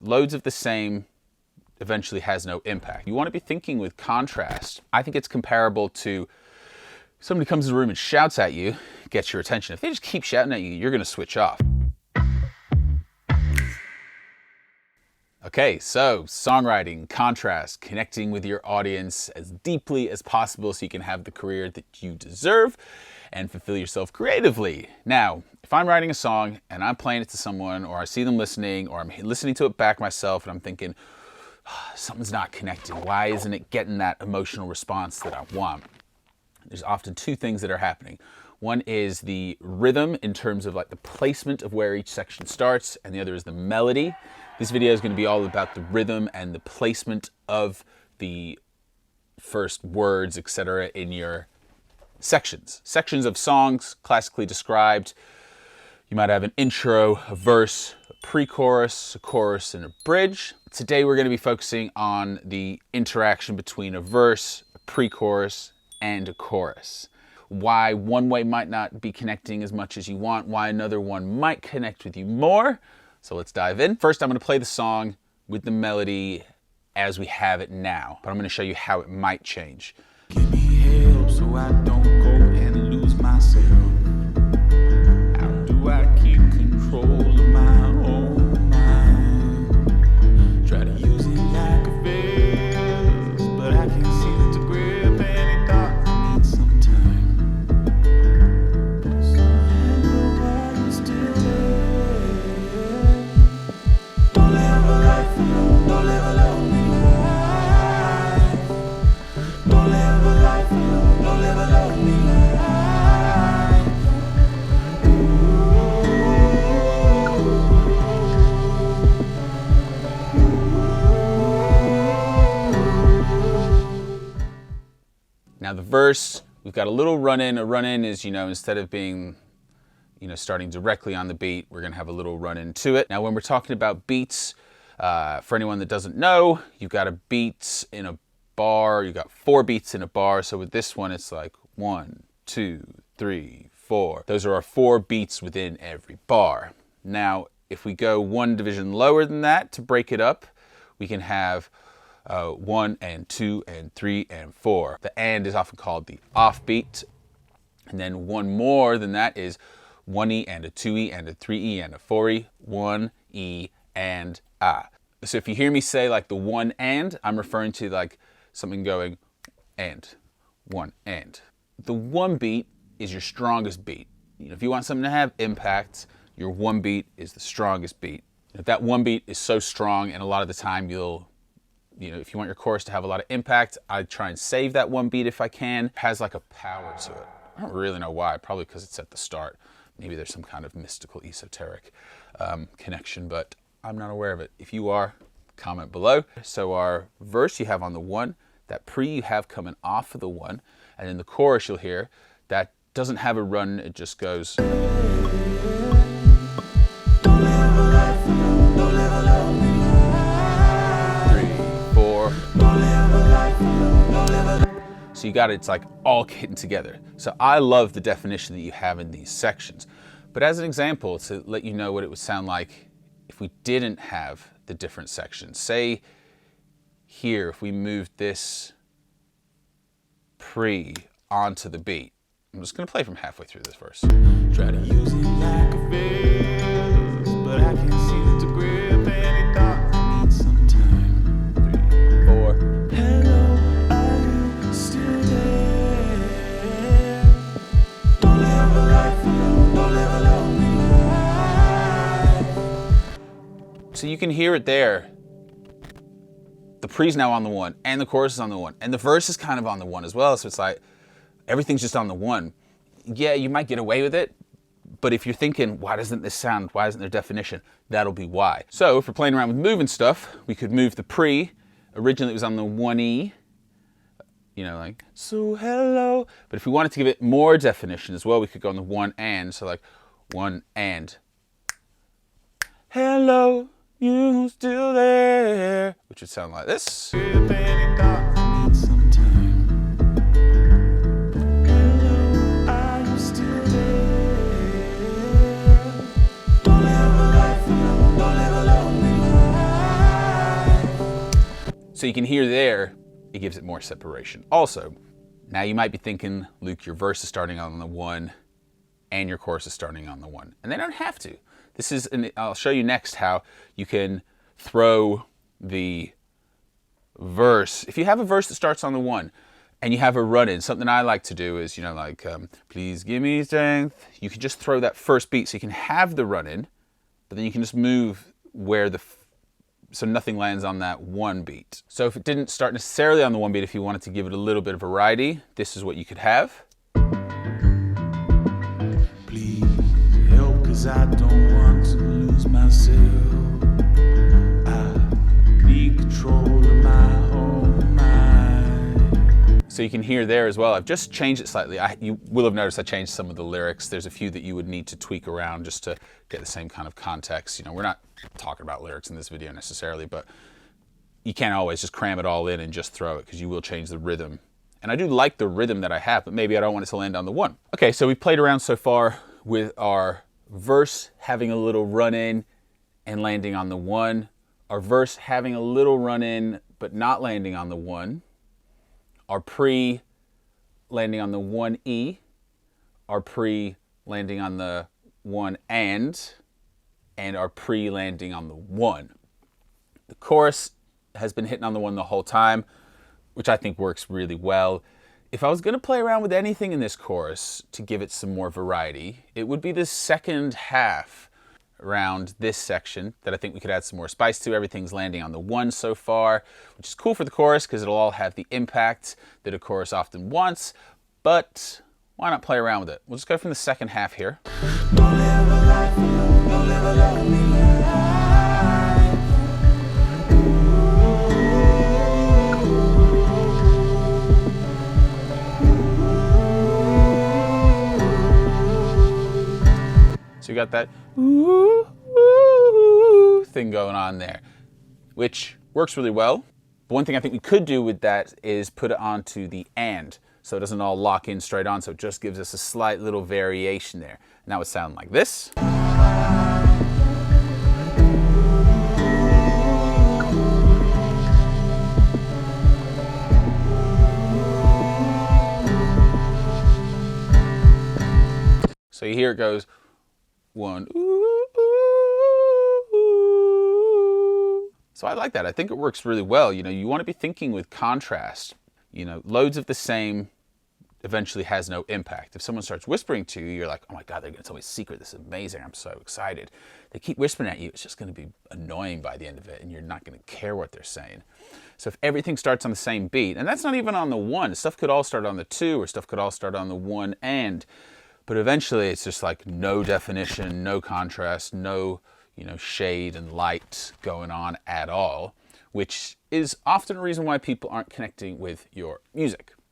Loads of the same eventually has no impact. You want to be thinking with contrast. I think it's comparable to somebody comes in the room and shouts at you, gets your attention. If they just keep shouting at you, you're going to switch off. Okay, so songwriting, contrast, connecting with your audience as deeply as possible so you can have the career that you deserve and fulfill yourself creatively. Now, if I'm writing a song and I'm playing it to someone, or I see them listening, or I'm listening to it back myself and I'm thinking, something's not connecting. Why isn't it getting that emotional response that I want? There's often two things that are happening. One is the rhythm in terms of like the placement of where each section starts, and the other is the melody. This video is going to be all about the rhythm and the placement of the first words, etc. in your sections. Sections of songs, classically described. You might have an intro, a verse, a pre-chorus, a chorus, and a bridge. Today we're going to be focusing on the interaction between a verse, a pre-chorus, and a chorus. Why one way might not be connecting as much as you want, why another one might connect with you more. So let's dive in. First, I'm going to play the song with the melody as we have it now, but I'm going to show you how it might change. Give me help so I don't go and lose myself. How do I keep control of my own mind? Try to use it like a vest, but I can't seem to grip any thought. I need some time. So hello, are you still there? Don't live a life alone, don't live a lonely life. Don't live a life alone, don't live a lonely life. Now the verse, we've got a little run-in. A run-in is, instead of being, starting directly on the beat, we're going to have a little run-in to it. Now when we're talking about beats, for anyone that doesn't know, you've got a beat in a bar, you got 4 beats in a bar. So with this one, it's like 1, 2, 3, 4. Those are our 4 beats within every bar. Now, if we go one division lower than that to break it up, we can have 1 and 2 and 3 and 4. The and is often called the offbeat. And then one more than that is 1E and a 2E and a 3E and a 4E, 1E and a. So if you hear me say like the one and, I'm referring to like something going and, one and. The one beat is your strongest beat. If you want something to have impact, your one beat is the strongest beat. If that one beat is so strong, and a lot of the time if you want your chorus to have a lot of impact, I try and save that one beat if I can. It has like a power to it. I don't really know why, probably because it's at the start. Maybe there's some kind of mystical, esoteric connection, but I'm not aware of it. If you are, comment below. So our verse you have on the 1, that pre you have coming off of the 1, and in the chorus you'll hear that doesn't have a run, it just goes. Don't live a life alone, don't live a lonely life. 3, 4. Don't live a life alone, don't live a. So you got it, it's like all getting together. So I love the definition that you have in these sections. But as an example, to let you know what it would sound like if we didn't have the different sections. Say here, if we moved this pre onto the beat. I'm just going to play from halfway through this verse. Try to use it like a vest, but I can't seem to grip any thought. I need some time. 3, 4. Hello, are you still there? Don't live a life alone, don't live a lonely life. So you can hear it there. The pre's now on the 1, and the chorus is on the 1, and the verse is kind of on the 1 as well. So it's like everything's just on the 1. Yeah, you might get away with it, but if you're thinking, why doesn't this sound? Why isn't there definition? That'll be why. So if we're playing around with moving stuff, we could move the pre. Originally it was on the 1E, like, so hello. But if we wanted to give it more definition as well, we could go on the 1 and. So like 1 and. Hello. You still there? Which would sound like this. Grip any thought. I need some time. Hello, are you still there? Don't live a life alone, don't live a lonely life. So you can hear there, it gives it more separation. Also, now you might be thinking, Luke, your verse is starting on the 1 and your chorus is starting on the 1. And they don't have to. I'll show you next how you can throw the verse. If you have a verse that starts on the 1 and you have a run-in, something I like to do is, please give me strength. You can just throw that first beat so you can have the run-in, but then you can just move so nothing lands on that 1 beat. So if it didn't start necessarily on the 1 beat, if you wanted to give it a little bit of variety, this is what you could have. Please help, 'cause I don't want to lose myself. I need control of my own mind. So you can hear there as well. I've just changed it slightly. You will have noticed I changed some of the lyrics. There's a few that you would need to tweak around just to get the same kind of context. We're not talking about lyrics in this video necessarily, but you can't always just cram it all in and just throw it, because you will change the rhythm. And I do like the rhythm that I have, but maybe I don't want it to land on the 1. Okay, so we've played around so far with our verse having a little run-in and landing on the 1, our verse having a little run-in but not landing on the 1, our pre landing on the 1E, our pre landing on the 1 and our pre landing on the 1. The chorus has been hitting on the 1 the whole time, which I think works really well. If I was going to play around with anything in this chorus to give it some more variety, it would be this second half around this section that I think we could add some more spice to. Everything's landing on the 1 so far, which is cool for the chorus because it'll all have the impact that a chorus often wants, but why not play around with it? We'll just go from the second half here. Don't live a life alone, don't live a lonely life. So you got that ooh, ooh thing going on there, which works really well. But one thing I think we could do with that is put it onto the and, so it doesn't all lock in straight on, so it just gives us a slight little variation there. And that would sound like this. So you hear it goes 1, ooh, ooh, ooh. So I like that. I think it works really well. You want to be thinking with contrast. Loads of the same eventually has no impact. If someone starts whispering to you, you're like, oh my God, they're going to tell me a secret. This is amazing. I'm so excited. They keep whispering at you. It's just going to be annoying by the end of it, and you're not going to care what they're saying. So if everything starts on the same beat, and that's not even on the 1, stuff could all start on the 2, or stuff could all start on the 1 and. But eventually it's just like no definition, no contrast, no, shade and light going on at all, which is often a reason why people aren't connecting with your music.